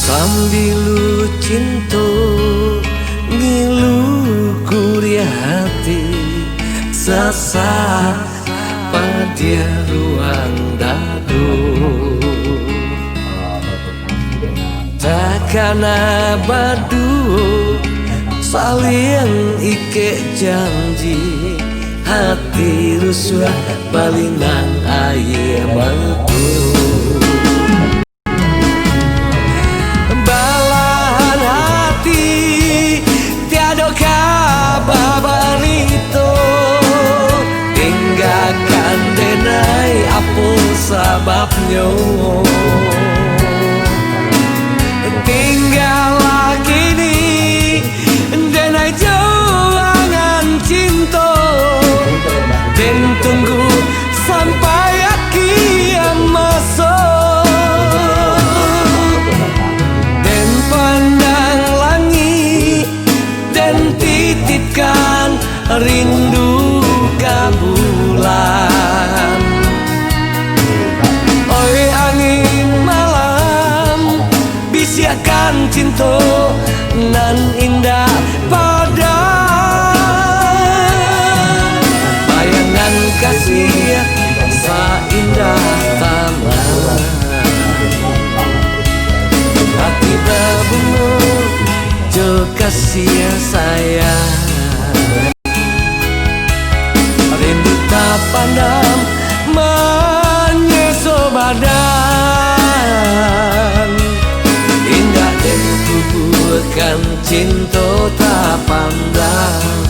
Sambil cinta ngilu kuliah hati sasa pada ruang dadu takkan abadu saling ike janji hati rusuh balinang air matu sebabnya tinggal lagi nih denai jangan cinta dan tunggu sampai akhir masa dan pandang langit dan titipkan rindu ke bulan. Bisiakan cinta nan indah pada bayangan kasih seindah taman hati berbunga jo kasih sayang rindu tak pandang menyeso badan indah dan kuburkan cinta tak pandang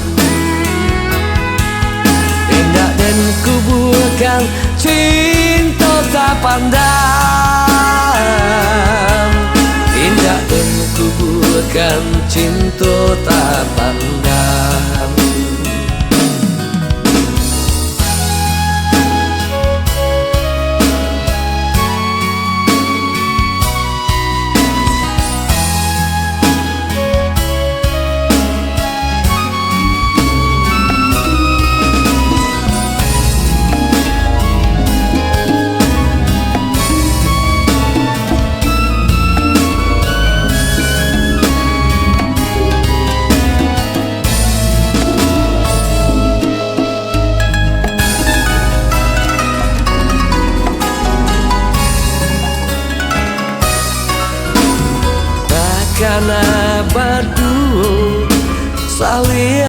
indah dan kuburkan cinta tak pandang indah dan kuburkan cinta tak pandang. Karena berdua saling